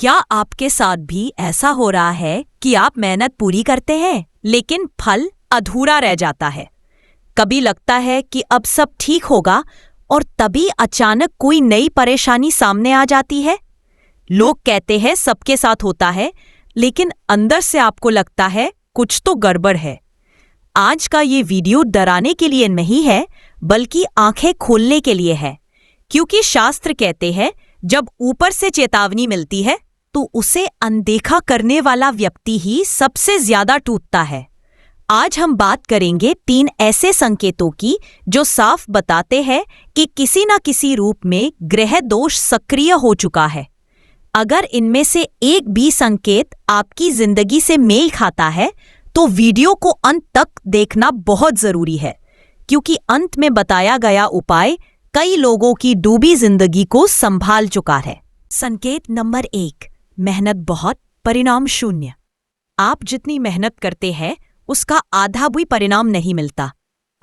क्या आपके साथ भी ऐसा हो रहा है कि आप मेहनत पूरी करते हैं लेकिन फल अधूरा रह जाता है? कभी लगता है कि अब सब ठीक होगा और तभी अचानक कोई नई परेशानी सामने आ जाती है। लोग कहते हैं सबके साथ होता है, लेकिन अंदर से आपको लगता है कुछ तो गड़बड़ है। आज का ये वीडियो डराने के लिए नहीं है, बल्कि आंखें खोलने के लिए है, क्योंकि शास्त्र कहते हैं जब ऊपर से चेतावनी मिलती है तो उसे अनदेखा करने वाला व्यक्ति ही सबसे ज्यादा टूटता है। आज हम बात करेंगे 3 ऐसे संकेतों की जो साफ बताते हैं कि किसी न किसी रूप में ग्रह दोष सक्रिय हो चुका है। अगर इनमें से एक भी संकेत आपकी जिंदगी से मेल खाता है तो वीडियो को अंत तक देखना बहुत जरूरी है, क्योंकि अंत में बताया गया उपाय कई लोगों की डूबी जिंदगी को संभाल चुका है। संकेत नंबर 1, मेहनत बहुत, परिणाम शून्य। आप जितनी मेहनत करते हैं उसका आधा भी परिणाम नहीं मिलता।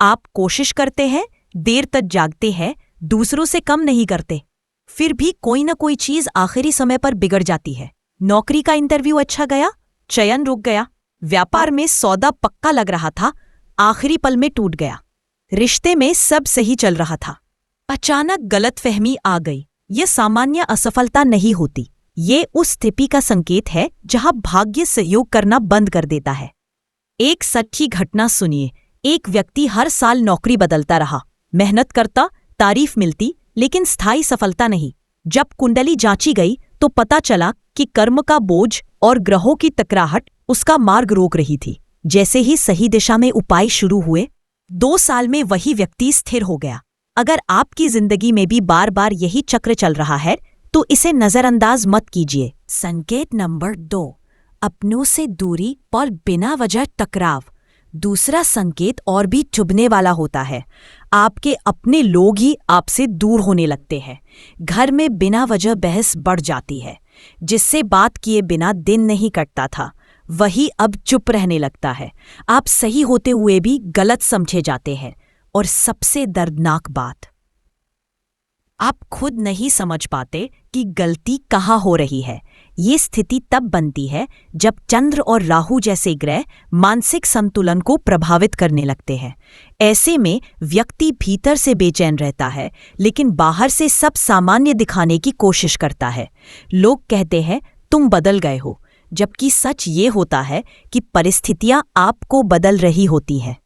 आप कोशिश करते हैं, देर तक जागते हैं, दूसरों से कम नहीं करते, फिर भी कोई न कोई चीज आखिरी समय पर बिगड़ जाती है। नौकरी का इंटरव्यू अच्छा गया, चयन रुक गया। व्यापार में सौदा पक्का लग रहा था, आखिरी पल में टूट गया। रिश्ते में सब सही चल रहा था, अचानक गलतफहमी आ गई। यह सामान्य असफलता नहीं होती, ये उस स्थिति का संकेत है जहां भाग्य सहयोग करना बंद कर देता है। एक सच्ची घटना सुनिए। एक व्यक्ति हर साल नौकरी बदलता रहा, मेहनत करता, तारीफ मिलती, लेकिन स्थायी सफलता नहीं। जब कुंडली जांची गई तो पता चला कि कर्म का बोझ और ग्रहों की टकराहट उसका मार्ग रोक रही थी। जैसे ही सही दिशा में उपाय शुरू हुए, 2 साल में वही व्यक्ति स्थिर हो गया। अगर आपकी जिंदगी में भी बार बार यही चक्र चल रहा है तो इसे नजरअंदाज मत कीजिए। संकेत नंबर 2, अपनों से दूरी और बिना वजह टकराव। दूसरा संकेत और भी चुभने वाला होता है। आपके अपने लोग ही आपसे दूर होने लगते हैं। घर में बिना वजह बहस बढ़ जाती है। जिससे बात किए बिना दिन नहीं कटता था, वही अब चुप रहने लगता है। आप सही होते हुए भी गलत समझे जाते हैं। और सबसे दर्दनाक बात, आप खुद नहीं समझ पाते कि गलती कहाँ हो रही है। ये स्थिति तब बनती है जब चंद्र और राहु जैसे ग्रह मानसिक संतुलन को प्रभावित करने लगते हैं। ऐसे में व्यक्ति भीतर से बेचैन रहता है, लेकिन बाहर से सब सामान्य दिखाने की कोशिश करता है। लोग कहते हैं तुम बदल गए हो, जबकि सच ये होता है कि परिस्थितियां आपको बदल रही होती हैं।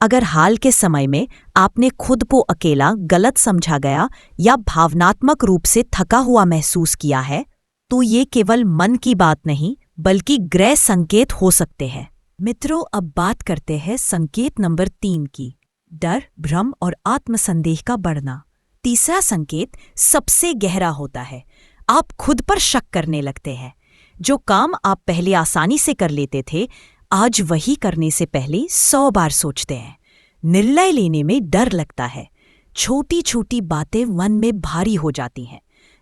अगर हाल के समय में आपने खुद को अकेला, गलत समझा गया या भावनात्मक रूप से थका हुआ महसूस किया है, तो ये केवल मन की बात नहीं, बल्कि ग्रह संकेत हो सकते हैं। मित्रों, अब बात करते हैं संकेत नंबर 3 की, डर, भ्रम और आत्मसंदेह का बढ़ना। तीसरा संकेत सबसे गहरा होता है। आप खुद पर शक करने लगते हैं। जो काम आप पहले आसानी से कर लेते थे, आज वही करने से पहले 100 बार सोचते हैं। निर्णय लेने में डर लगता है। छोटी छोटी बातें मन में भारी हो जाती हैं।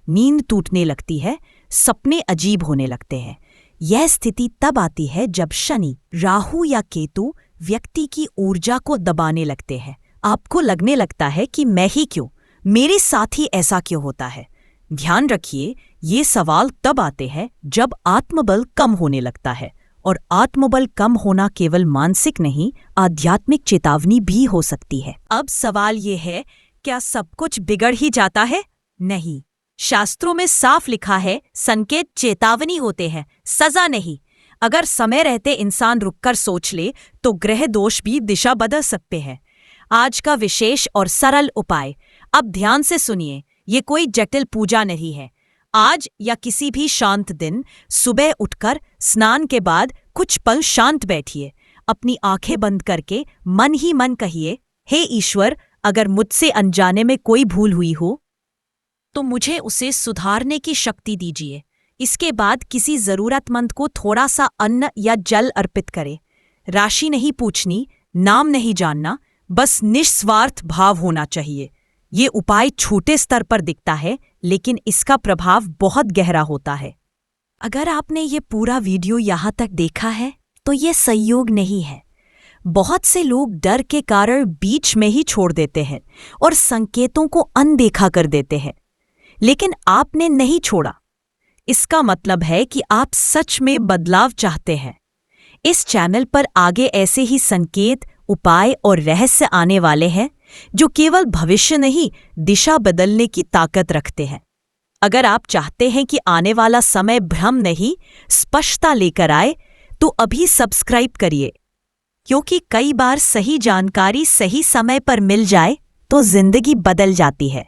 नींद टूटने लगती है, सपने अजीब होने लगते हैं। यह स्थिति तब आती है जब शनि, राहु या केतु व्यक्ति की ऊर्जा को दबाने लगते हैं। आपको लगने लगता है कि मैं ही क्यों, मेरे साथ ही ऐसा क्यों होता है। ध्यान रखिए, ये सवाल तब आते हैं जब आत्मबल कम होने लगता है, और आत्मबल कम होना केवल मानसिक नहीं, आध्यात्मिक चेतावनी भी हो सकती है। अब सवाल ये है, क्या सब कुछ बिगड़ ही जाता है? नहीं, शास्त्रों में साफ लिखा है संकेत चेतावनी होते हैं, सजा नहीं। अगर समय रहते इंसान रुककर सोच ले तो ग्रह दोष भी दिशा बदल सकते हैं। आज का विशेष और सरल उपाय, अब ध्यान से सुनिए। ये कोई जटिल पूजा नहीं है। आज या किसी भी शांत दिन सुबह उठकर स्नान के बाद कुछ पल शांत बैठिए। अपनी आंखें बंद करके मन ही मन कहिए, हे ईश्वर, अगर मुझसे अनजाने में कोई भूल हुई हो तो मुझे उसे सुधारने की शक्ति दीजिए। इसके बाद किसी जरूरतमंद को थोड़ा सा अन्न या जल अर्पित करें। राशि नहीं पूछनी, नाम नहीं जानना, बस निस्वार्थ भाव होना चाहिए। ये उपाय छोटे स्तर पर दिखता है, लेकिन इसका प्रभाव बहुत गहरा होता है। अगर आपने ये पूरा वीडियो यहाँ तक देखा है तो ये संयोग नहीं है। बहुत से लोग डर के कारण बीच में ही छोड़ देते हैं और संकेतों को अनदेखा कर देते हैं, लेकिन आपने नहीं छोड़ा। इसका मतलब है कि आप सच में बदलाव चाहते हैं। इस चैनल पर आगे ऐसे ही संकेत, उपाय और रहस्य आने वाले हैं जो केवल भविष्य नहीं, दिशा बदलने की ताकत रखते हैं। अगर आप चाहते हैं कि आने वाला समय भ्रम नहीं, स्पष्टता लेकर आए, तो अभी सब्सक्राइब करिए, क्योंकि कई बार सही जानकारी सही समय पर मिल जाए तो जिंदगी बदल जाती है।